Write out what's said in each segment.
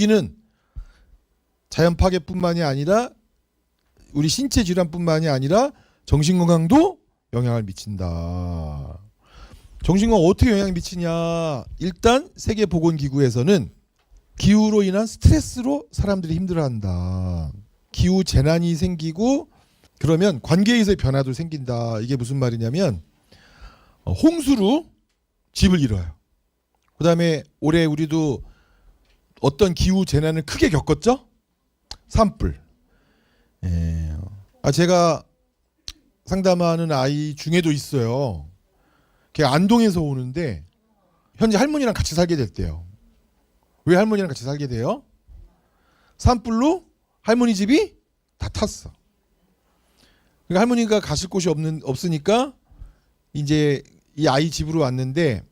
여기는 자연 파괴뿐만이 아니라 우리 신체 질환뿐만이 아니라 정신건강도 영향을 미친다. 정신건강 어떻게 영향을 미치냐. 일단 세계보건기구에서는 기후로 인한 스트레스로 사람들이 힘들어한다. 기후 재난이 생기고 그러면 관계에서의 변화도 생긴다. 이게 무슨 말이냐면 홍수로 집을 잃어요. 그 다음에 올해 우리도 어떤 기후 재난을 크게 겪었죠? 산불. 제가 상담하는 아이 중에도 있어요. 걔 안동에서 오는데 현재 할머니랑 같이 살게 됐대요. 왜 할머니랑 같이 살게 돼요? 산불로 할머니 집이 다 탔어. 그러니까 할머니가 가실 곳이 없으니까 이제 이 아이 집으로 왔는데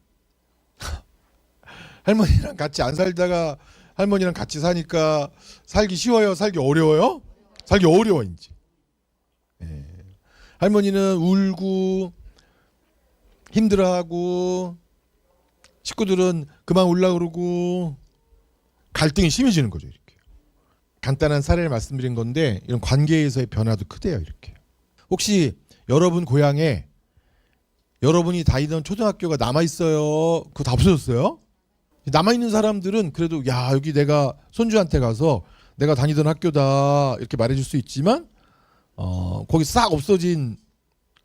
할머니랑 같이 안 살다가 할머니랑 같이 사니까 살기 쉬워요? 살기 어려워요? 살기 어려워 이제. 할머니는 울고 힘들어하고 식구들은 그만 울라 그러고 갈등이 심해지는 거죠. 이렇게 간단한 사례를 말씀드린 건데 이런 관계에서의 변화도 크대요. 이렇게 혹시 여러분 고향에 여러분이 다니던 초등학교가 남아있어요? 그거 다 없어졌어요? 남아있는 사람들은 그래도 야 여기 내가 손주한테 가서 내가 다니던 학교다 이렇게 말해줄 수 있지만 거기 싹 없어진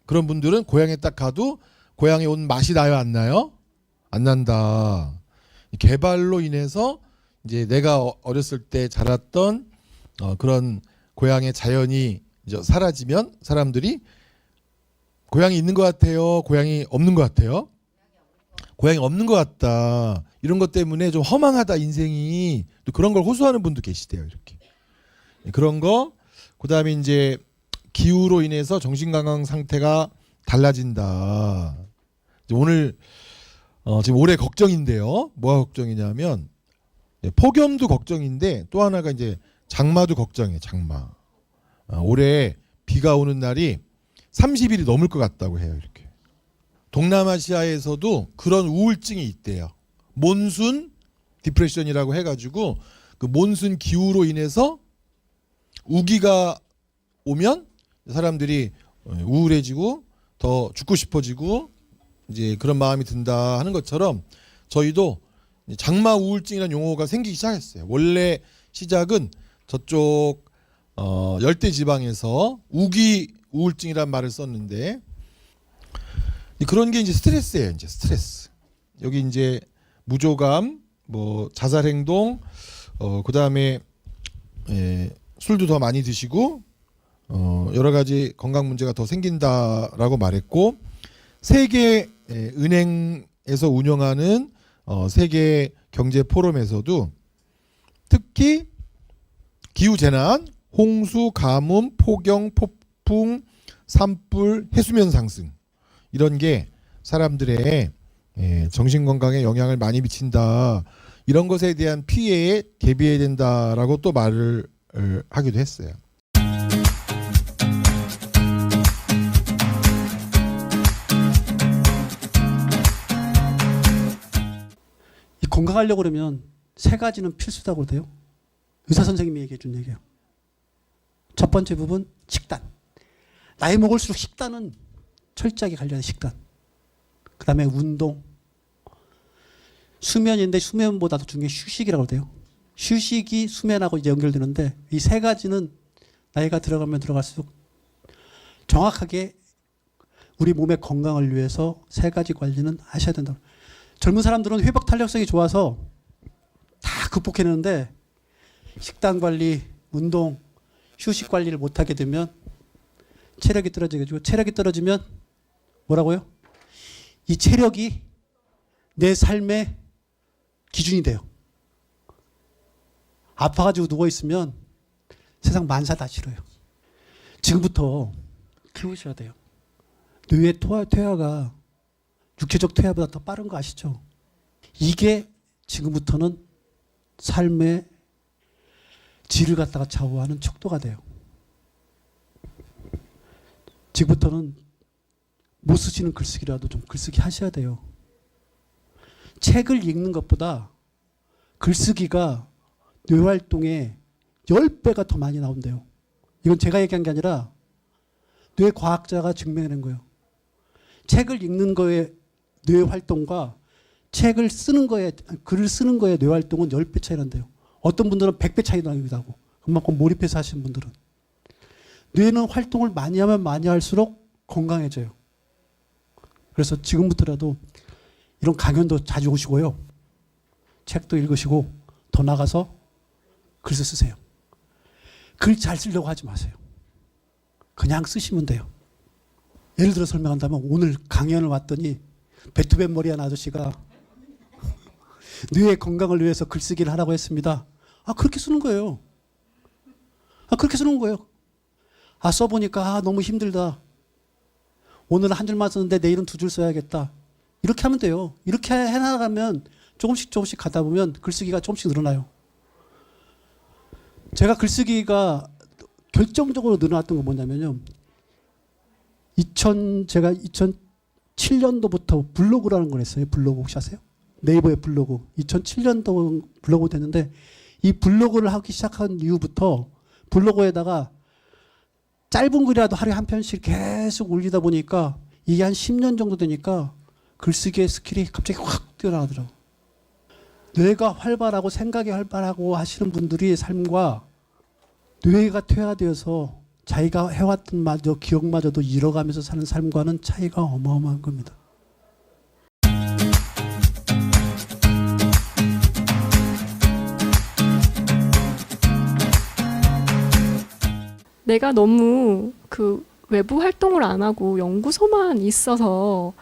그런 분들은 고향에 딱 가도 고향에 온 맛이 나요? 안 나요? 안 난다. 개발로 인해서 이제 내가 어렸을 때 자랐던 그런 고향의 자연이 이제 사라지면 사람들이 고향이 있는 것 같아요? 고향이 없는 것 같아요? 고향이 없는 것 같다. 이런 것 때문에 좀 허망하다 인생이. 또 그런 걸 호소하는 분도 계시대요. 이렇게 그런 거. 그다음에 이제 기후로 인해서 정신건강 상태가 달라진다. 오늘 지금 올해 걱정인데요. 뭐가 걱정이냐면 폭염도 걱정인데 또 하나가 이제 장마도 걱정이에요. 장마. 올해 비가 오는 날이 30일이 넘을 것 같다고 해요. 이렇게 동남아시아에서도 그런 우울증이 있대요. 몬순 디프레션이라고 해가지고 그 몬순 기후로 인해서 우기가 오면 사람들이 우울해지고 더 죽고 싶어지고 이제 그런 마음이 든다 하는 것처럼 저희도 장마 우울증이라는 용어가 생기기 시작했어요. 원래 시작은 저쪽 열대 지방에서 우기 우울증이란 말을 썼는데 그런 게 이제 스트레스예요. 이제 스트레스. 여기 이제 무조감, 뭐 자살 행동, 그다음에 술도 더 많이 드시고 여러 가지 건강 문제가 더 생긴다라고 말했고 세계 은행에서 운영하는 세계 경제 포럼에서도 특히 기후 재난, 홍수, 가뭄, 폭염, 폭풍, 산불, 해수면 상승 이런 게 사람들의 정신 건강에 영향을 많이 미친다. 이런 것에 대한 피해에 대비해야 된다라고 또 말을 하기도 했어요. 건강하려고 그러면 세 가지는 필수다고 그래요. 의사 선생님이 얘기해 준 얘기예요. 첫 번째 부분 식단. 나이 먹을수록 식단은 철저하게 관리하는 식단. 그 다음에 운동. 수면인데 수면보다도 중요한 휴식이라고 그래요. 휴식이 수면하고 이제 연결되는데 이 세 가지는 나이가 들어가면 들어갈수록 정확하게 우리 몸의 건강을 위해서 세 가지 관리는 하셔야 된다. 젊은 사람들은 회복 탄력성이 좋아서 다 극복해내는데 식단 관리, 운동, 휴식 관리를 못하게 되면 체력이 떨어지고 체력이 떨어지면 뭐라고요? 이 체력이 내 삶의 기준이 돼요. 아파가지고 누워있으면 세상 만사 다 싫어요. 지금부터 키우셔야 돼요. 뇌의 퇴화가 육체적 퇴화보다 더 빠른 거 아시죠? 이게 지금부터는 삶의 질을 갖다가 좌우하는 척도가 돼요. 지금부터는 못 쓰시는 글쓰기라도 좀 글쓰기 하셔야 돼요. 책을 읽는 것보다 글쓰기가 뇌활동에 10배가 더 많이 나온대요. 이건 제가 얘기한 게 아니라 뇌과학자가 증명해낸 거예요. 책을 읽는 거에 뇌활동과 책을 쓰는 거에, 글을 쓰는 거에 뇌활동은 10배 차이 난대요. 어떤 분들은 100배 차이 나기도 하고, 그만큼 몰입해서 하시는 분들은. 뇌는 활동을 많이 하면 많이 할수록 건강해져요. 그래서 지금부터라도 이런 강연도 자주 오시고요. 책도 읽으시고 더 나가서 글을 쓰세요. 글 잘 쓰려고 하지 마세요. 그냥 쓰시면 돼요. 예를 들어 설명한다면 오늘 강연을 왔더니 베토벤 머리한 아저씨가 뇌의 건강을 위해서 글쓰기를 하라고 했습니다. 아, 그렇게 쓰는 거예요. 그렇게 쓰는 거예요. 써보니까 너무 힘들다. 오늘은 한 줄만 썼는데 내일은 2줄 써야겠다. 이렇게 하면 돼요. 이렇게 해나가면 조금씩 가다 보면 글쓰기가 조금씩 늘어나요. 제가 글쓰기가 결정적으로 늘어났던 건 뭐냐면요. 제가 2007년도부터 블로그라는 걸 했어요. 블로그 혹시 아세요? 네이버의 블로그. 2007년도 블로그 됐는데 이 블로그를 하기 시작한 이후부터 블로그에다가 짧은 글이라도 하루에 한 편씩 계속 올리다 보니까 이게 한 10년 정도 되니까 글쓰기의 스킬이 갑자기 확 뛰어나더라고요. 뇌가 활발하고 생각이 활발하고 하시는 분들이 삶과 뇌가 퇴화되어서 자기가 해왔던 기억마저도 잃어가면서 사는 삶과는 차이가 어마어마한 겁니다. 내가 너무 그 외부 활동을 안 하고 연구소만 있어서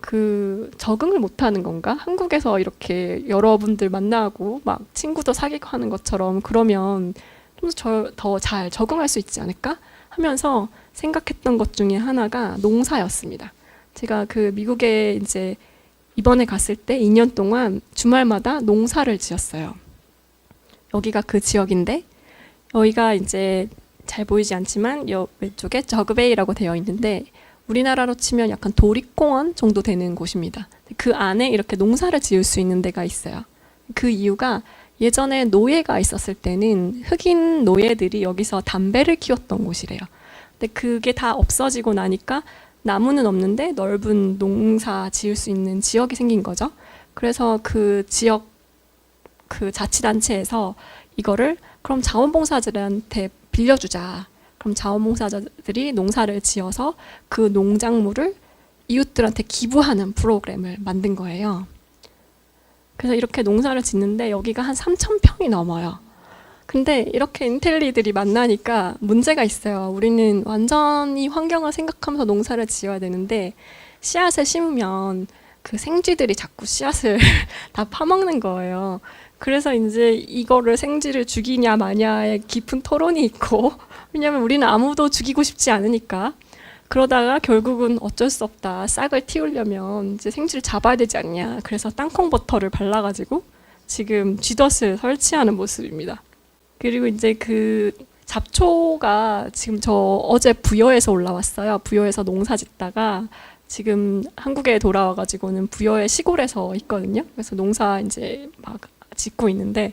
그 적응을 못하는 건가? 한국에서 이렇게 여러분들 만나고 막 친구도 사귀고 하는 것처럼 그러면 좀 더 잘 적응할 수 있지 않을까? 하면서 생각했던 것 중에 하나가 농사였습니다. 제가 그 미국에 이제 이번에 갔을 때 2년 동안 주말마다 농사를 지었어요. 여기가 그 지역인데 여기가 이제 잘 보이지 않지만 왼쪽에 저그베이라고 되어 있는데 우리나라로 치면 약간 도립공원 정도 되는 곳입니다. 그 안에 이렇게 농사를 지을 수 있는 데가 있어요. 그 이유가 예전에 노예가 있었을 때는 흑인 노예들이 여기서 담배를 키웠던 곳이래요. 근데 그게 다 없어지고 나니까 나무는 없는데 넓은 농사 지을 수 있는 지역이 생긴 거죠. 그래서 그 지역 그 자치단체에서 이거를 그럼 자원봉사자들한테 빌려주자. 그럼 자원봉사자들이 농사를 지어서 그 농작물을 이웃들한테 기부하는 프로그램을 만든 거예요. 그래서 이렇게 농사를 짓는데 여기가 한 3,000평이 넘어요. 근데 이렇게 인텔리들이 만나니까 문제가 있어요. 우리는 완전히 환경을 생각하면서 농사를 지어야 되는데 씨앗을 심으면 그 생쥐들이 자꾸 씨앗을 다 파먹는 거예요. 그래서 이제 이거를 생쥐를 죽이냐 마냐의 깊은 토론이 있고 왜냐하면 우리는 아무도 죽이고 싶지 않으니까 그러다가 결국은 어쩔 수 없다. 싹을 틔우려면 이제 생쥐를 잡아야 되지 않냐. 그래서 땅콩 버터를 발라가지고 지금 쥐덫을 설치하는 모습입니다. 그리고 이제 그 잡초가 지금 저 어제 부여에서 올라왔어요. 부여에서 농사 짓다가 지금 한국에 돌아와가지고는 부여의 시골에서 있거든요. 그래서 농사 이제 막 짓고 있는데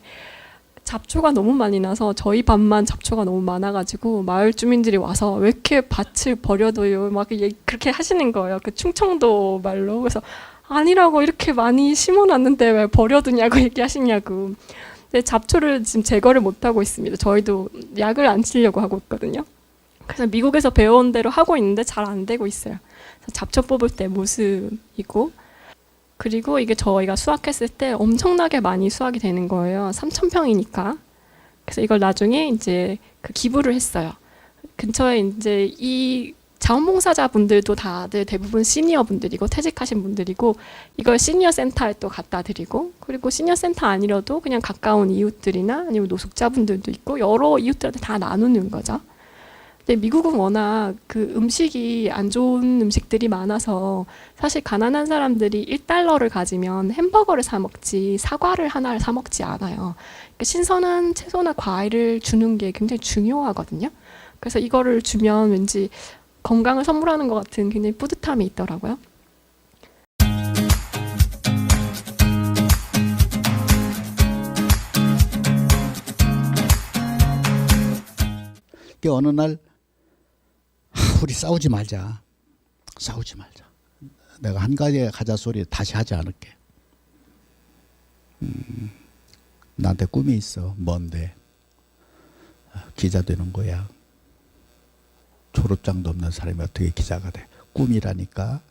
잡초가 너무 많이 나서 저희 밭만 잡초가 너무 많아가지고 마을 주민들이 와서 왜 이렇게 밭을 버려둬요 막 그렇게 하시는 거예요. 그 충청도 말로. 그래서 아니라고 이렇게 많이 심어놨는데 왜 버려두냐고 얘기하시냐고. 근데 잡초를 지금 제거를 못하고 있습니다. 저희도 약을 안 치려고 하고 있거든요. 그래서 미국에서 배워온 대로 하고 있는데 잘 안 되고 있어요. 그래서 잡초 뽑을 때 모습이고 그리고 이게 저희가 수확했을 때 엄청나게 많이 수확이 되는 거예요. 3,000평이니까. 그래서 이걸 나중에 이제 그 기부를 했어요. 근처에 이제 이 자원봉사자분들도 다들 대부분 시니어 분들이고 퇴직하신 분들이고 이걸 시니어 센터에 또 갖다 드리고 그리고 시니어 센터 아니라도 그냥 가까운 이웃들이나 아니면 노숙자분들도 있고 여러 이웃들한테 다 나누는 거죠. 근데 미국은 워낙 그 음식이 안 좋은 음식들이 많아서 사실 가난한 사람들이 1달러를 가지면 햄버거를 사 먹지 사과를 하나를 사 먹지 않아요. 그러니까 신선한 채소나 과일을 주는 게 굉장히 중요하거든요. 그래서 이거를 주면 왠지 건강을 선물하는 것 같은 굉장히 뿌듯함이 있더라고요. 그 어느 날 우리 싸우지 말자. 내가 한 가지의 가자 소리 다시 하지 않을게. 나한테 꿈이 있어. 뭔데? 기자 되는 거야. 졸업장도 없는 사람이 어떻게 기자가 돼? 꿈이라니까.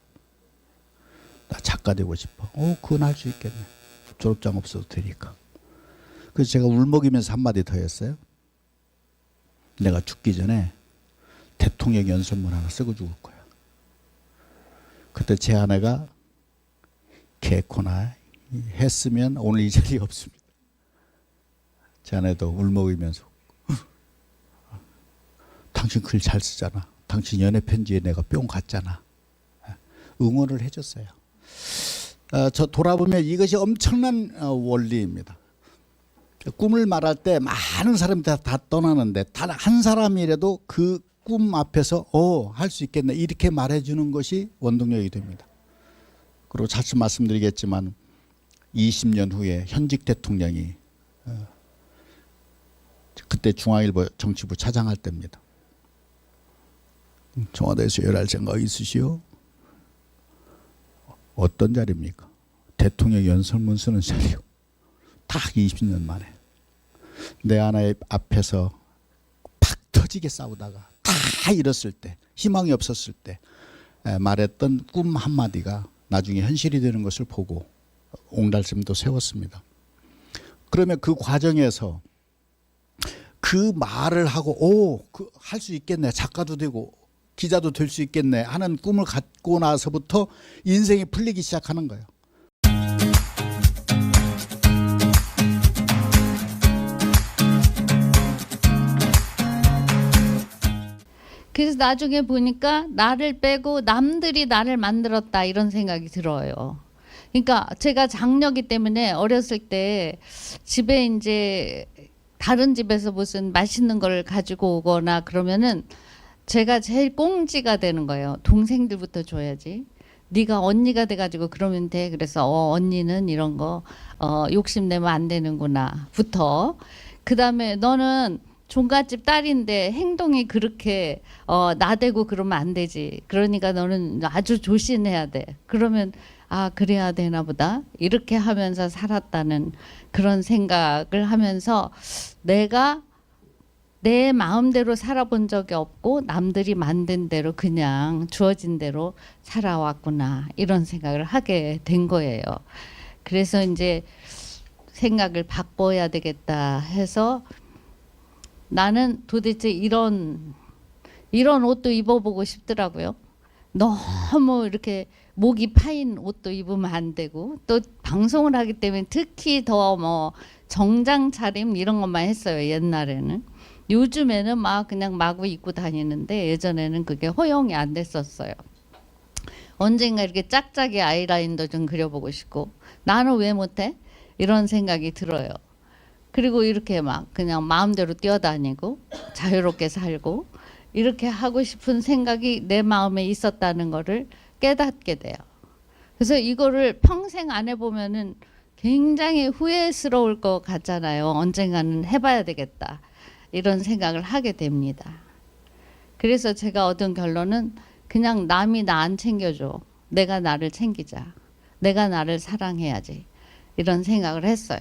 나 작가 되고 싶어. 그건 할 수 있겠네. 졸업장 없어도 되니까. 그래서 제가 울먹이면서 한마디 더 했어요. 내가 죽기 전에 대통령 연설문 하나 쓰고 죽을 거야. 그때 제 아내가 개코나 했으면 오늘 이 자리에 없습니다. 제 아내도 울먹이면서 당신 글 잘 쓰잖아. 당신 연애 편지에 내가 뿅 갔잖아. 응원을 해줬어요. 저 돌아보면 이것이 엄청난 원리입니다. 꿈을 말할 때 많은 사람들이 다 떠나는데 단 한 사람이라도 그 꿈 앞에서 할 수 있겠네 이렇게 말해주는 것이 원동력이 됩니다. 그리고 자주 말씀드리겠지만 20년 후에 현직 대통령이 그때 중앙일보 정치부 차장할 때입니다. 청와대에서 일할 생각 있으시오? 어떤 자리입니까? 대통령 연설문 쓰는 자리요. 딱 20년 만에 내 아내 앞에서 팍 터지게 싸우다가 다 잃었을 때, 희망이 없었을 때 말했던 꿈 한마디가 나중에 현실이 되는 것을 보고 옹달샘도 세웠습니다. 그러면 그 과정에서 그 말을 하고 할 수 있겠네, 작가도 되고 기자도 될 수 있겠네 하는 꿈을 갖고 나서부터 인생이 풀리기 시작하는 거예요. 그래서 나중에 보니까 나를 빼고 남들이 나를 만들었다 이런 생각이 들어요. 그러니까 제가 장녀기 때문에 어렸을 때 집에 이제 다른 집에서 무슨 맛있는 걸 가지고 오거나 그러면은 제가 제일 꽁지가 되는 거예요. 동생들부터 줘야지. 네가 언니가 돼가지고 그러면 돼. 그래서 언니는 이런 거 욕심내면 안 되는구나 부터. 그다음에 너는 종갓집 딸인데 행동이 그렇게 나대고 그러면 안 되지. 그러니까 너는 아주 조심해야 돼. 그러면 그래야 되나 보다. 이렇게 하면서 살았다는 그런 생각을 하면서 내가 내 마음대로 살아본 적이 없고 남들이 만든 대로 그냥 주어진 대로 살아왔구나 이런 생각을 하게 된 거예요. 그래서 이제 생각을 바꿔야 되겠다 해서 나는 도대체 이런 옷도 입어보고 싶더라고요. 너무 이렇게 목이 파인 옷도 입으면 안 되고 또 방송을 하기 때문에 특히 더 뭐 정장 차림 이런 것만 했어요. 옛날에는. 요즘에는 막 그냥 마구 입고 다니는데 예전에는 그게 허용이 안 됐었어요. 언젠가 이렇게 짝짝이 아이라인도 좀 그려보고 싶고 나는 왜 못해? 이런 생각이 들어요. 그리고 이렇게 막 그냥 마음대로 뛰어다니고 자유롭게 살고 이렇게 하고 싶은 생각이 내 마음에 있었다는 거를 깨닫게 돼요. 그래서 이거를 평생 안 해보면은 굉장히 후회스러울 것 같잖아요. 언젠가는 해봐야 되겠다. 이런 생각을 하게 됩니다. 그래서 제가 얻은 결론은 그냥 남이 나 안 챙겨줘. 내가 나를 챙기자. 내가 나를 사랑해야지. 이런 생각을 했어요.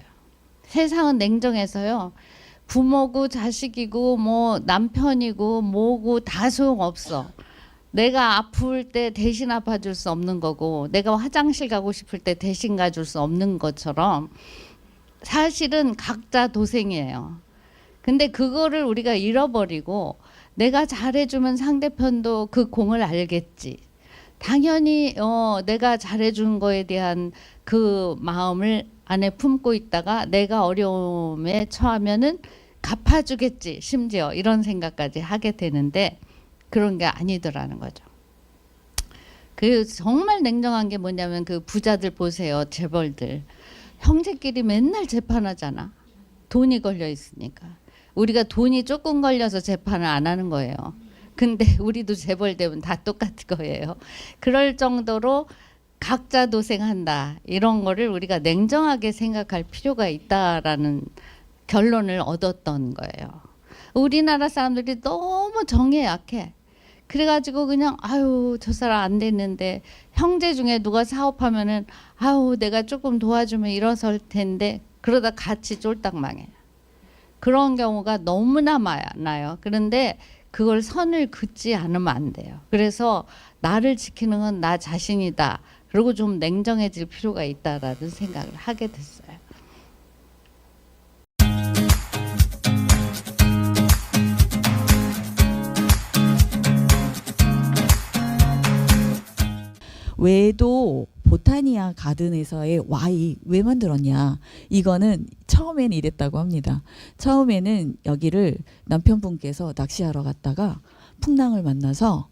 세상은 냉정해서요. 부모고 자식이고 뭐 남편이고 뭐고 다 소용없어. 내가 아플 때 대신 아파줄 수 없는 거고 내가 화장실 가고 싶을 때 대신 가줄 수 없는 것처럼 사실은 각자 도생이에요. 근데 그거를 우리가 잃어버리고 내가 잘해주면 상대편도 그 공을 알겠지. 당연히 내가 잘해준 거에 대한 그 마음을 안에 품고 있다가 내가 어려움에 처하면은 갚아주겠지. 심지어 이런 생각까지 하게 되는데 그런 게 아니더라는 거죠. 그 정말 냉정한 게 뭐냐면 그 부자들 보세요. 재벌들. 형제끼리 맨날 재판하잖아. 돈이 걸려 있으니까. 우리가 돈이 조금 걸려서 재판을 안 하는 거예요. 근데 우리도 재벌 되면 다 똑같은 거예요. 그럴 정도로 각자 도생한다. 이런 거를 우리가 냉정하게 생각할 필요가 있다라는 결론을 얻었던 거예요. 우리나라 사람들이 너무 정에 약해. 그래가지고 그냥 아유 저 사람 안 됐는데, 형제 중에 누가 사업하면은 아유 내가 조금 도와주면 일어설 텐데, 그러다 같이 쫄딱 망해. 그런 경우가 너무나 많아요. 그런데 그걸 선을 긋지 않으면 안 돼요. 그래서 나를 지키는 건 나 자신이다. 그리고 좀 냉정해질 필요가 있다라는 생각을 하게 됐어요. 외도 보타니아 가든에서의 Y 왜 만들었냐? 이거는 처음에는 이랬다고 합니다. 처음에는 여기를 남편분께서 낚시하러 갔다가 풍랑을 만나서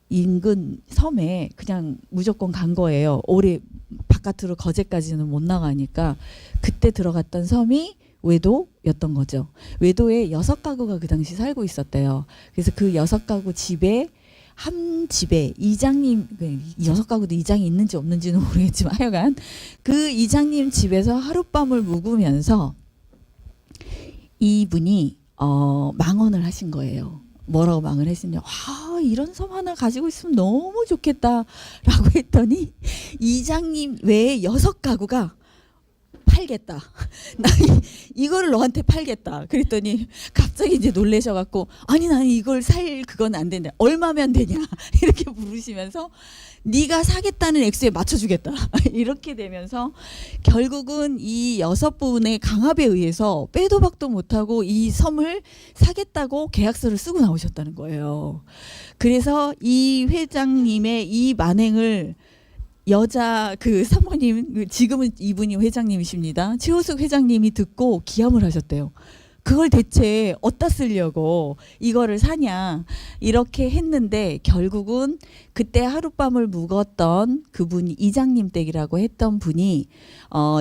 인근 섬에 그냥 무조건 간 거예요. 오래 바깥으로 거제까지는 못 나가니까. 그때 들어갔던 섬이 외도였던 거죠. 외도에 6가구가 그 당시 살고 있었대요. 그래서 그 6가구 집에 한 집에 이장님, 6가구도 이장이 있는지 없는지는 모르겠지만 하여간 그 이장님 집에서 하룻밤을 묵으면서 이분이 망언을 하신 거예요. 뭐라고 망을 했으냐? 이런 섬 하나 가지고 있으면 너무 좋겠다라고 했더니 이장님 외에 6가구가 팔겠다. 나 이거를 너한테 팔겠다. 그랬더니 갑자기 이제 놀라셔갖고, 아니 나는 이걸 살 그건 안 된다. 얼마면 되냐 이렇게 물으시면서 네가 사겠다는 액수에 맞춰주겠다. 이렇게 되면서 결국은 이 6분의 강압에 의해서 빼도 박도 못하고 이 섬을 사겠다고 계약서를 쓰고 나오셨다는 거예요. 그래서 이 회장님의 이 만행을 여자 그 사모님, 지금은 이분이 회장님이십니다. 최호숙 회장님이 듣고 기함을 하셨대요. 그걸 대체 어디다 쓰려고 이거를 사냐, 이렇게 했는데 결국은 그때 하룻밤을 묵었던 그분이 이장님 댁이라고 했던 분이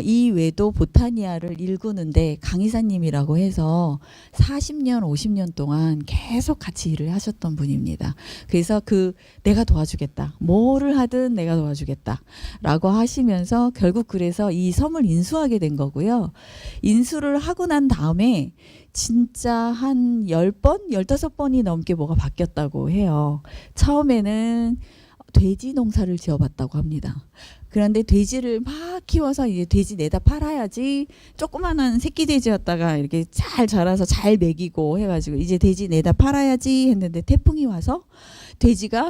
이 외도 보타니아를 일구는데 강의사님이라고 해서 40년 50년 동안 계속 같이 일을 하셨던 분입니다. 그래서 내가 도와주겠다, 뭐를 하든 내가 도와주겠다 라고 하시면서 결국 그래서 이 섬을 인수하게 된 거고요. 인수를 하고 난 다음에 진짜 한 10번, 15번이 넘게 뭐가 바뀌었다고 해요. 처음에는 돼지 농사를 지어봤다고 합니다. 그런데 돼지를 막 키워서 이제 돼지 내다 팔아야지, 조그마한 새끼 돼지였다가 이렇게 잘 자라서 잘 먹이고 해가지고 이제 돼지 내다 팔아야지 했는데 태풍이 와서 돼지가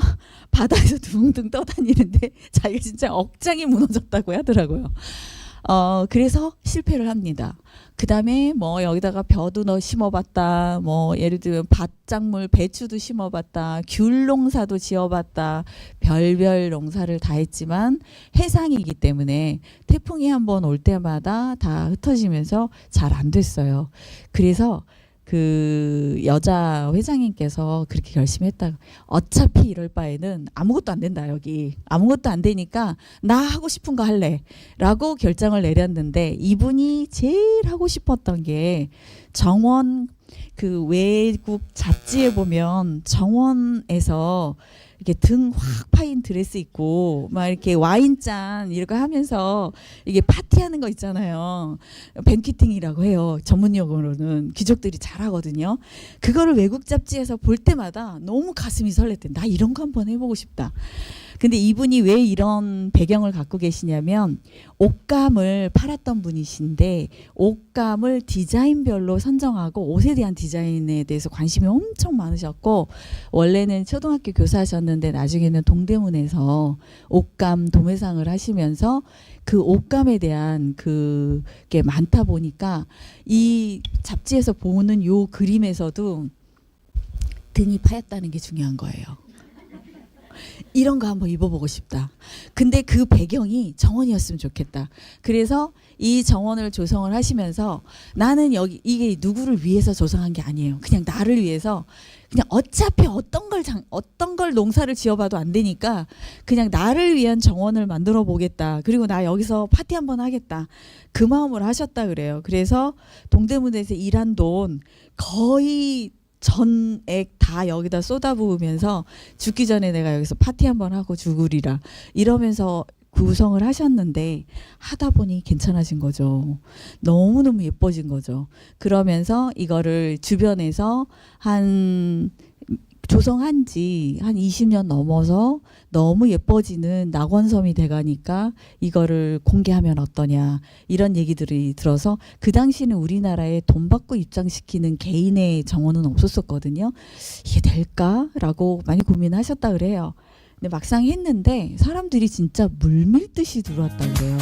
바다에서 둥둥 떠다니는데 자기가 진짜 억장이 무너졌다고 하더라고요. 그래서 실패를 합니다. 그 다음에 뭐 여기다가 벼도 넣어 심어봤다, 뭐 예를 들면 밭작물 배추도 심어봤다, 귤 농사도 지어봤다, 별별 농사를 다 했지만 해상이기 때문에 태풍이 한번 올 때마다 다 흩어지면서 잘 안 됐어요. 그래서 그 여자 회장님께서 그렇게 결심했다. 어차피 이럴 바에는 아무것도 안 된다. 여기 아무것도 안 되니까 나 하고 싶은 거 할래 라고 결정을 내렸는데, 이분이 제일 하고 싶었던 게 정원, 그 외국 잡지에 보면 정원에서 이렇게 등 확 파인 드레스 입고 막 이렇게 와인잔 이렇게 하면서 이게 파티하는 거 있잖아요. 벤퀴팅이라고 해요. 전문 용어로는. 귀족들이 잘하거든요. 그거를 외국 잡지에서 볼 때마다 너무 가슴이 설렜대. 나 이런 거 한번 해보고 싶다. 근데 이분이 왜 이런 배경을 갖고 계시냐면, 옷감을 팔았던 분이신데 옷감을 디자인별로 선정하고 옷에 대한 디자인에 대해서 관심이 엄청 많으셨고, 원래는 초등학교 교사하셨는데 나중에는 동대문에서 옷감 도매상을 하시면서 그 옷감에 대한 그게 많다 보니까 이 잡지에서 보는 요 그림에서도 등이 파였다는 게 중요한 거예요. 이런 거 한번 입어보고 싶다. 근데 그 배경이 정원이었으면 좋겠다. 그래서 이 정원을 조성을 하시면서 나는 여기 이게 누구를 위해서 조성한 게 아니에요. 그냥 나를 위해서, 그냥 어차피 어떤 걸 농사를 지어봐도 안 되니까 그냥 나를 위한 정원을 만들어 보겠다. 그리고 나 여기서 파티 한번 하겠다. 그 마음으로 하셨다 그래요. 그래서 동대문에서 일한 돈 거의 전액 다 여기다 쏟아부으면서 죽기 전에 내가 여기서 파티 한번 하고 죽으리라 이러면서 구성을 하셨는데 하다 보니 괜찮아진 거죠. 너무너무 예뻐진 거죠. 그러면서 이거를 주변에서 조성한 지 한 20년 넘어서 너무 예뻐지는 낙원섬이 돼가니까 이거를 공개하면 어떠냐 이런 얘기들이 들어서 그 당시는 우리나라에 돈 받고 입장시키는 개인의 정원은 없었었거든요. 이게 될까라고 많이 고민하셨다 그래요. 근데 막상 했는데 사람들이 진짜 물밀듯이 들어왔다 그래요.